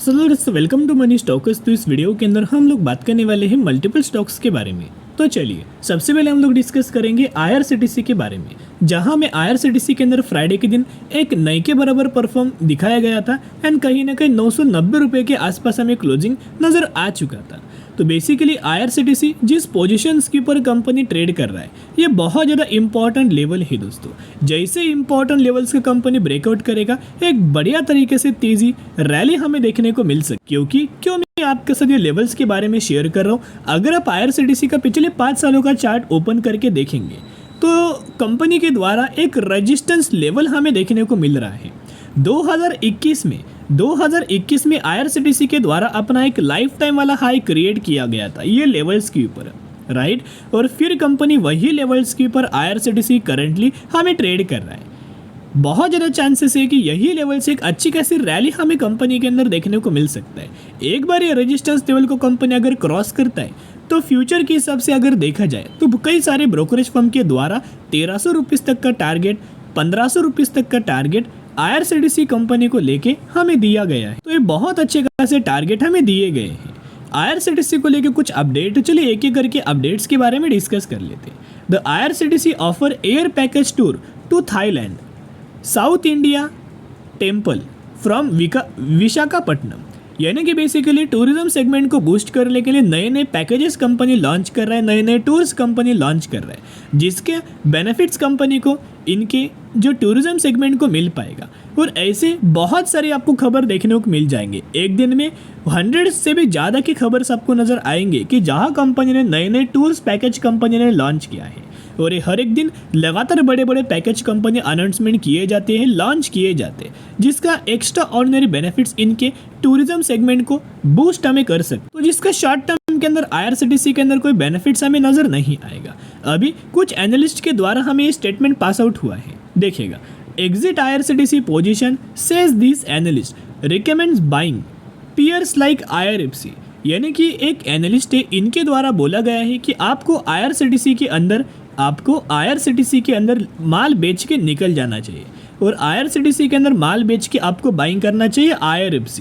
So welcome to money stocks. तो इस video के अंदर हम लोग बात करने वाले हैं मल्टीपल स्टॉक्स के बारे में। तो चलिए सबसे पहले हम लोग डिस्कस करेंगे IRCTC के बारे में, जहां में IRCTC के अंदर फ्राइडे के दिन एक नए के बराबर परफॉर्म दिखाया गया था एंड कहीं ना कहीं 990 रुपये के आसपास हमें क्लोजिंग नजर आ चुका था। तो बेसिकली IRCTC जिस पोजीशंस के ऊपर कंपनी ट्रेड कर रहा है ये बहुत ज़्यादा इंपॉर्टेंट लेवल है दोस्तों। जैसे इंपॉर्टेंट लेवल्स का कंपनी ब्रेकआउट करेगा एक बढ़िया तरीके से तेजी रैली हमें देखने को मिल सकती, क्यों मैं आपके साथ ये लेवल्स के बारे में शेयर कर रहा हूँ। अगर आप IRCTC का पिछले 5 सालों का चार्ट ओपन करके देखेंगे तो कंपनी के द्वारा एक रेजिस्टेंस लेवल हमें देखने को मिल रहा है। 2021 में IRCTC के द्वारा अपना एक लाइफ टाइम वाला हाई क्रिएट किया गया था ये लेवल्स के ऊपर, राइट। और फिर कंपनी वही लेवल्स के ऊपर IRCTC करंटली हमें ट्रेड कर रहा है। बहुत ज़्यादा चांसेस है कि यही लेवल से एक अच्छी खासी रैली हमें कंपनी के अंदर देखने को मिल सकता है। एक बार ये रेजिस्टेंस लेवल को कंपनी अगर क्रॉस करता है तो फ्यूचर के हिसाब से अगर देखा जाए तो कई सारे ब्रोकरेज फर्म के द्वारा 1300 रुपीज़ तक का टारगेट, 1500 रुपीज़ तक का टारगेट IRCTC कंपनी को लेके हमें दिया गया है। तो ये बहुत अच्छे खासे टारगेट हमें दिए गए हैं। IRCTC को लेके कुछ अपडेट, चलिए एक एक करके अपडेट्स के बारे में डिस्कस कर लेते हैं। The IRCTC offer air package tour to Thailand South India temple from Visakhapatnam, यानी कि बेसिकली टूरिज्म सेगमेंट को बूस्ट करने के लिए नए नए पैकेजेस कंपनी लॉन्च कर रहा है, नए नए टूर्स कंपनी लॉन्च कर रहा है, जिसके बेनिफिट्स कंपनी को इनके जो टूरिज्म सेगमेंट को मिल पाएगा। और ऐसे बहुत सारी आपको खबर देखने को मिल जाएंगे। एक दिन में 100 से भी ज़्यादा की खबर सबको नज़र आएंगे कि जहाँ कंपनी ने नए नए टूर्स पैकेज कंपनी ने लॉन्च किया है। और ये हर एक दिन लगातार बड़े बड़े पैकेज कंपनी अनाउंसमेंट किए जाते हैं, लॉन्च किए जाते हैं, जिसका एक्स्ट्रा ऑर्डिनरी बेनिफिट्स इनके टूरिज्म सेगमेंट को बूस्ट हमें कर सकते। तो जिसका शॉर्ट टर्म के अंदर IRCTC के अंदर कोई बेनिफिट्स हमें नज़र नहीं आएगा। अभी कुछ एनालिस्ट के द्वारा हमें ये स्टेटमेंट पास आउट हुआ है, देखिएगा। Exit IRCTC position says this analyst recommends buying peers like IRFC, यानी कि एक एनालिस्ट है, इनके द्वारा बोला गया है कि आपको IRCTC के अंदर माल बेच के निकल जाना चाहिए और IRCTC के अंदर माल बेच के आपको बाइंग करना चाहिए IRFC।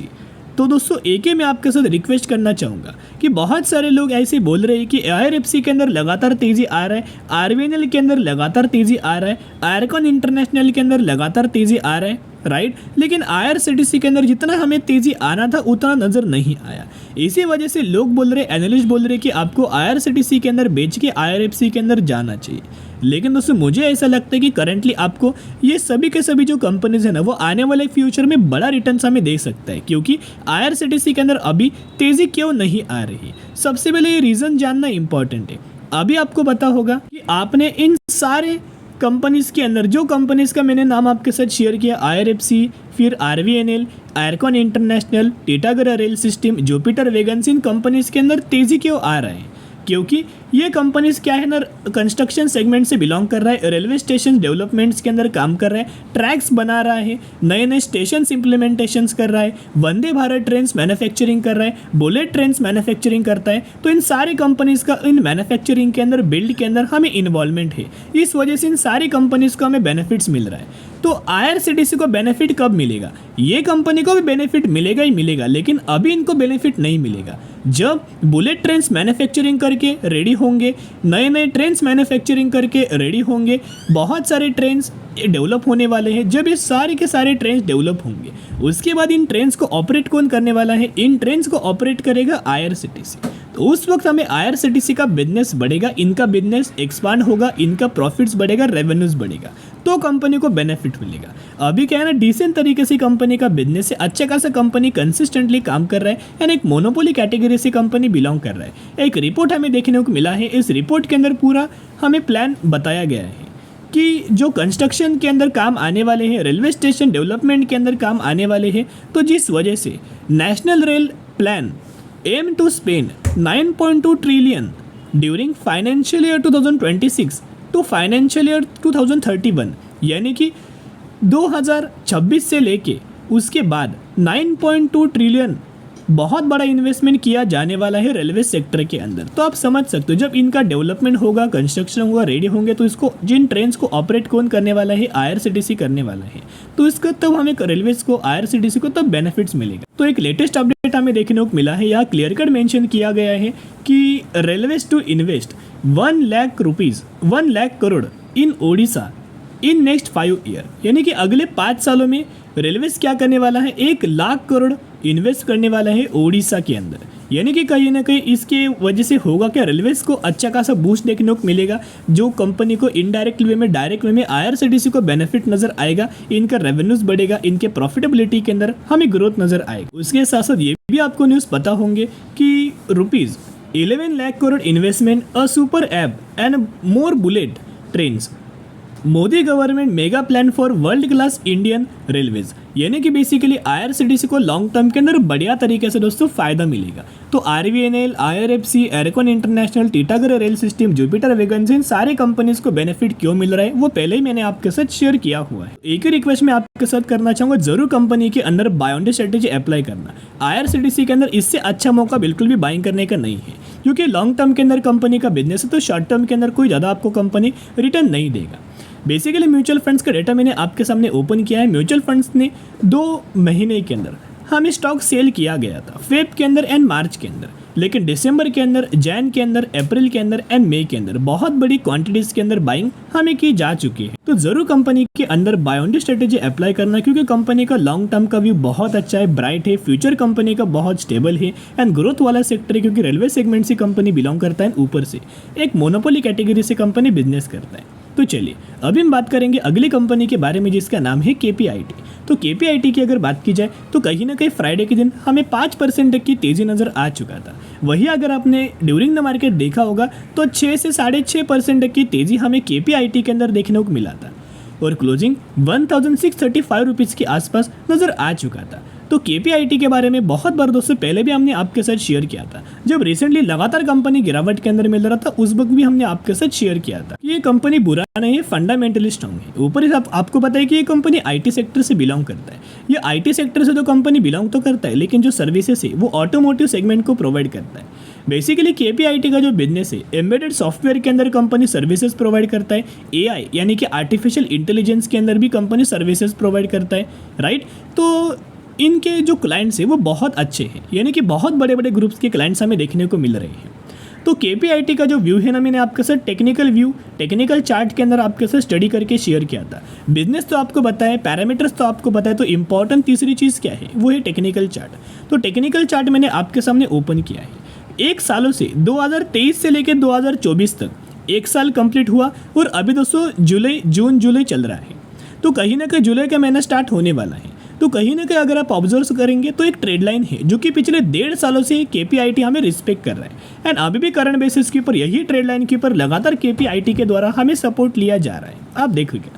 तो दोस्तों एक ही मैं आपके साथ रिक्वेस्ट करना चाहूँगा कि बहुत सारे लोग ऐसे बोल रहे हैं कि IRFC के अंदर लगातार तेज़ी आ रहा है, RVNL के अंदर लगातार तेज़ी आ रहा है, आयरकॉन इंटरनेशनल के अंदर लगातार तेज़ी आ रहा है, राइट। लेकिन IRCTC के अंदर जितना हमें तेज़ी आना था उतना नज़र नहीं आया। इसी वजह से लोग बोल रहे, एनालिस्ट बोल रहे कि आपको IRCTC के अंदर बेच के IRFC के अंदर जाना चाहिए। लेकिन दोस्तों मुझे ऐसा लगता है कि करंटली आपको ये सभी के सभी जो कंपनीज है ना वो आने वाले फ्यूचर में बड़ा रिटर्न्स हमें दे सकता है। क्योंकि IRCTC के अंदर अभी तेज़ी क्यों नहीं आ रही, सबसे पहले ये रीज़न जानना इंपॉर्टेंट है। अभी आपको पता होगा कि आपने इन सारे कंपनीज के अंदर जो कंपनीज का मैंने नाम आपके साथ शेयर किया, IRFC, फिर RVNL, Ircon international, Titagarh rail system, Jupiter wagons, इन कंपनीज के अंदर तेज़ी क्यों आ रहा है? क्योंकि ये कंपनीज क्या है ना, कंस्ट्रक्शन सेगमेंट से बिलोंग कर रहा है, रेलवे स्टेशन डेवलपमेंट्स के अंदर काम कर रहा है, ट्रैक्स बना रहा है, नए नए स्टेशंस इंप्लीमेंटेशंस कर रहा है, वंदे भारत ट्रेन्स मैन्युफैक्चरिंग कर रहा है, बुलेट ट्रेन्स मैन्युफैक्चरिंग करता है। तो इन सारी कंपनीज का इन मैन्युफैक्चरिंग के अंदर, बिल्ड के अंदर हमें इन्वॉल्वमेंट है। इस वजह से इन सारी कंपनीज को हमें बेनिफिट्स मिल रहा है। तो IRCTC को बेनिफिट कब मिलेगा? ये कंपनी को भी बेनिफिट मिलेगा ही मिलेगा, लेकिन अभी इनको बेनिफिट नहीं मिलेगा। जब बुलेट ट्रेन्स मैन्युफैक्चरिंग करके रेडी होंगे, नए नए ट्रेन्स मैन्युफैक्चरिंग करके रेडी होंगे, बहुत सारे ट्रेन्स डेवलप होने वाले हैं। जब ये सारे के सारे ट्रेन्स डेवलप होंगे उसके बाद इन ट्रेन्स को ऑपरेट कौन करने वाला है? इन ट्रेन्स को ऑपरेट करेगा IRCTC। तो उस वक्त हमें IRCTC का बिजनेस बढ़ेगा, इनका बिजनेस एक्सपांड होगा, इनका प्रॉफिट्स बढ़ेगा, रेवेन्यूज बढ़ेगा, तो कंपनी को बेनिफिट मिलेगा। अभी क्या है ना, डिसेंट तरीके से कंपनी का बिजनेस है, अच्छा खासा कंपनी कंसिस्टेंटली काम कर रहा है एंड एक मोनोपोली कैटेगरी से कंपनी बिलोंग कर रहा है। एक रिपोर्ट हमें देखने को मिला है, इस रिपोर्ट के अंदर पूरा हमें प्लान बताया गया है कि जो कंस्ट्रक्शन के अंदर काम आने वाले हैं, रेलवे स्टेशन डेवलपमेंट के अंदर काम आने वाले हैं, तो जिस वजह से national rail plan aim to spend 9.2 trillion during financial year 2026 to financial year 2031, यानी कि 2026 से लेके उसके बाद 9.2 ट्रिलियन बहुत बड़ा इन्वेस्टमेंट किया जाने वाला है रेलवे सेक्टर के अंदर। तो आप समझ सकते हो जब इनका डेवलपमेंट होगा, कंस्ट्रक्शन होगा, रेडी होंगे, तो इसको जिन ट्रेन्स को ऑपरेट कौन करने वाला है, आईआरसीटीसी करने वाला है। तो इसका तब हमें रेलवेज को, आईआरसीटीसी को तब बेनिफिट्स मिलेगा। तो एक लेटेस्ट अपडेट हमें देखने को मिला है, यहाँ क्लियर कट मेंशन किया गया है कि railways to invest 1 lakh crore in Odisha in next 5 year, यानी कि अगले 5 सालों में रेलवेज क्या करने वाला है, 1 लाख करोड़ इन्वेस्ट करने वाला है ओडिशा के अंदर। यानी कि कहीं ना कहीं इसके वजह से होगा क्या, रेलवेज को अच्छा खासा बूस्ट देखने को मिलेगा, जो कंपनी को इनडायरेक्ट वे में, डायरेक्ट वे में आईआरसीटीसी को बेनिफिट नजर आएगा, इनका रेवेन्यूज बढ़ेगा, इनके प्रॉफिटेबिलिटी के अंदर हमें ग्रोथ नजर आएगी। उसके साथ साथ ये भी आपको न्यूज़ पता होंगे कि ₹11 lakh crore investment, a super app and more bullet trains, Modi government mega plan for world class Indian railways. यानी कि बेसिकली आईआरसीटीसी को लॉन्ग टर्म के अंदर बढ़िया तरीके से दोस्तों फायदा मिलेगा। तो RVNL, IRFC, Ircon international, Titagarh rail system, Jupiter wagons, इन सारे कंपनीज को बेनिफिट क्यों मिल रहा है वो पहले ही मैंने आपके साथ शेयर किया हुआ है। एक ही रिक्वेस्ट मैं आपके साथ करना चाहूंगा, जरूर कंपनी के अंदर buy on day strategy apply करना। आईआरसीटीसी के अंदर इससे अच्छा मौका बिल्कुल भी बाइंग करने का नहीं है, क्योंकि लॉन्ग टर्म के अंदर कंपनी का बिजनेस है, तो शॉर्ट टर्म के अंदर कोई ज़्यादा आपको कंपनी रिटर्न नहीं देगा। बेसिकली म्यूचुअल फंड्स का डेटा मैंने आपके सामने ओपन किया है। म्यूचुअल फंड्स ने 2 महीने के अंदर हमें स्टॉक सेल किया गया था, फेब के अंदर एंड मार्च के अंदर, लेकिन दिसंबर के अंदर, जैन के अंदर, अप्रैल के अंदर एंड मई के अंदर बहुत बड़ी क्वांटिटीज के अंदर बाइंग हमें की जा चुकी है। तो जरूर कंपनी के अंदर buy on day strategy apply करना, क्योंकि कंपनी का लॉन्ग टर्म का व्यू बहुत अच्छा है, ब्राइट है, फ्यूचर कंपनी का बहुत स्टेबल है एंड ग्रोथ वाला सेक्टर है, क्योंकि रेलवे सेगमेंट से कंपनी बिलोंग करता है, ऊपर से एक मोनोपोली कैटेगरी से कंपनी बिजनेस करता है। तो चलिए अभी हम बात करेंगे अगली कंपनी के बारे में, जिसका नाम है केपीआईटी। तो केपीआईटी की अगर बात की जाए तो कहीं ना कहीं फ्राइडे के दिन हमें 5% तक की तेजी नजर आ चुका था। वही अगर आपने ड्यूरिंग द मार्केट देखा होगा तो 6 से 6.5% तक की तेजी हमें केपीआईटी के अंदर देखने को मिला था, और क्लोजिंग 1635 रुपीज़ के आसपास नजर आ चुका था। तो केपीआईटी के बारे में बहुत बार दोस्तों पहले भी हमने आपके साथ शेयर किया था, जब रिसेंटली लगातार कंपनी गिरावट के अंदर मिल रहा था, उस वक्त भी हमने आपके साथ शेयर किया था कि ये कंपनी बुरा नहीं है, फंडामेंटली स्ट्रॉन्ग है। ऊपर ही आपको पता है कि ये कंपनी आईटी सेक्टर से बिलोंग करता है। ये आईटी सेक्टर से तो कंपनी बिलोंग तो करता है, लेकिन जो सर्विसेज है वो ऑटोमोटिव सेगमेंट को प्रोवाइड करता है। बेसिकली केपीआईटी का जो बिजनेस है, एम्बेडेड सॉफ्टवेयर के अंदर कंपनी सर्विसेज प्रोवाइड करता है, एआई यानी कि आर्टिफिशियल इंटेलिजेंस के अंदर भी कंपनी सर्विसेज प्रोवाइड करता है, राइट। तो इनके जो क्लाइंट्स हैं वो बहुत अच्छे हैं, यानी कि बहुत बड़े बड़े ग्रुप्स के क्लाइंट्स हमें देखने को मिल रहे हैं। तो केपीआईटी का जो व्यू है ना, मैंने आपके साथ टेक्निकल व्यू, टेक्निकल चार्ट के अंदर आपके साथ स्टडी करके शेयर किया था। बिजनेस तो आपको बताया, पैरामीटर्स तो आपको बताया, तो इंपॉर्टेंट तीसरी चीज़ क्या है, वो है टेक्निकल चार्ट। तो टेक्निकल चार्ट मैंने आपके सामने ओपन किया है। 1 सालों से 2023 से लेकर 2024 तक 1 साल कंप्लीट हुआ, और अभी दोस्तों जून जुलाई चल रहा है। तो कहीं ना कहीं जुलाई का महीना स्टार्ट होने वाला है। तो कहीं ना कहीं अगर आप ऑब्जर्व करेंगे तो एक ट्रेड लाइन है जो कि पिछले 1.5 सालों से केपीआईटी हमें रिस्पेक्ट कर रहा है, एंड अभी भी करंट बेसिस के ऊपर यही ट्रेड लाइन के ऊपर लगातार केपीआईटी के द्वारा हमें सपोर्ट लिया जा रहा है। आप देखोगे,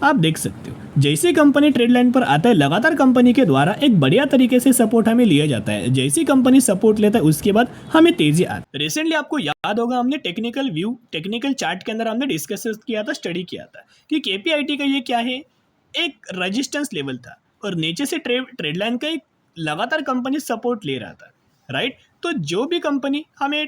आप देख सकते हो, जैसे कंपनी ट्रेड लाइन पर आता है, लगातार कंपनी के द्वारा एक बढ़िया तरीके से सपोर्ट हमें लिया जाता है। जैसी कंपनी सपोर्ट लेता है उसके बाद हमें तेजी आती है। रिसेंटली आपको याद होगा हमने टेक्निकल व्यू, टेक्निकल चार्ट के अंदर हमने डिस्कस किया था, स्टडी किया था कि केपीआईटी का ये क्या है, एक रेजिस्टेंस लेवल था, और नीचे से ट्रेड लाइन का एक लगातार कंपनी सपोर्ट ले रहा था, राइट। तो जो भी कंपनी हमें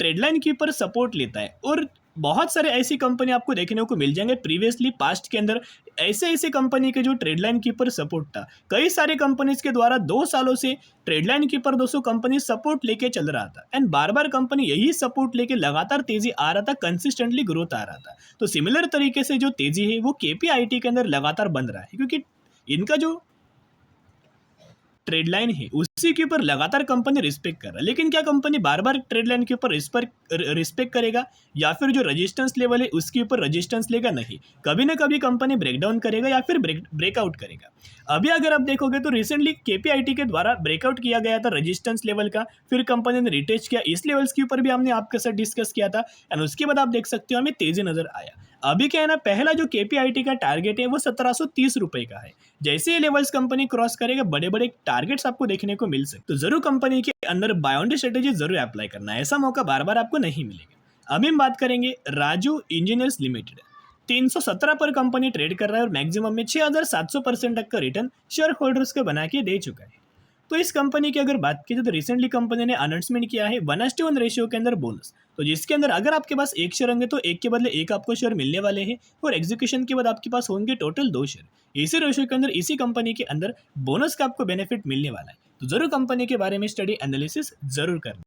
ट्रेड लाइन के ऊपर सपोर्ट लेता है, और बहुत सारे ऐसी कंपनी आपको देखने को मिल जाएंगे प्रीवियसली पास्ट के अंदर, ऐसे कंपनी के जो ट्रेड लाइन के ऊपर सपोर्ट था, कई सारे कंपनीज के द्वारा 2 सालों से ट्रेड लाइन के ऊपर दोस्तों कंपनी सपोर्ट लेके चल रहा था, एंड बार बार कंपनी यही सपोर्ट लेके लगातार तेजी आ रहा था, कंसिस्टेंटली ग्रोथ आ रहा था। तो सिमिलर तरीके से जो तेजी है वो केपीआईटी के अंदर लगातार बन रहा है, क्योंकि इनका जो ट्रेड लाइन है उसी के ऊपर लगातार कंपनी रिस्पेक्ट कर रहा है। लेकिन क्या कंपनी बार बार ट्रेड लाइन के ऊपर रिस्पेक्ट करेगा, या फिर जो रजिस्टेंस लेवल है उसके ऊपर रजिस्टेंस लेगा? नहीं, कभी ना कभी कंपनी ब्रेकडाउन करेगा या फिर ब्रेकआउट करेगा। अभी अगर आप देखोगे तो रिसेंटली केपीआईटी के द्वारा ब्रेकआउट किया गया था रजिस्टेंस लेवल का, फिर कंपनी ने रिटेस्ट किया, इस लेवल्स के ऊपर भी हमने आपके साथ डिस्कस किया था, एंड उसके बाद आप देख सकते हो हमें तेजी नजर आया। अभी क्या है ना, पहला जो केपीआईटी का टारगेट है वो 1730 रुपए का है। जैसे ये लेवल्स कंपनी क्रॉस करेगा, बड़े बड़े टारगेट्स आपको देखने को मिल सकते, तो जरूर कंपनी के अंदर बाय ऑन डे स्ट्रेटेजी जरूर अप्लाई करना है, ऐसा मौका बार बार आपको नहीं मिलेगा। अभी हम बात करेंगे राजू इंजीनियर्स लिमिटेड। 317 पर कंपनी ट्रेड कर रहा है, और मैक्सिमम में 6700% तक का रिटर्न शेयर होल्डर्स को बना के दे चुका है। तो इस कंपनी की अगर बात की जाए तो रिसेंटली कंपनी ने अनाउंसमेंट किया है 1:1 रेशियो के अंदर बोनस, तो जिसके अंदर अगर आपके पास एक शेयर होंगे तो एक के बदले एक आपको शेयर मिलने वाले हैं, और एग्जीक्यूशन के बाद आपके पास होंगे टोटल 2 शेयर। इसी रेशियो के अंदर इसी कंपनी के अंदर बोनस का आपको बेनिफिट मिलने वाला है। तो जरूर कंपनी के बारे में स्टडी एनालिसिस जरूर करना।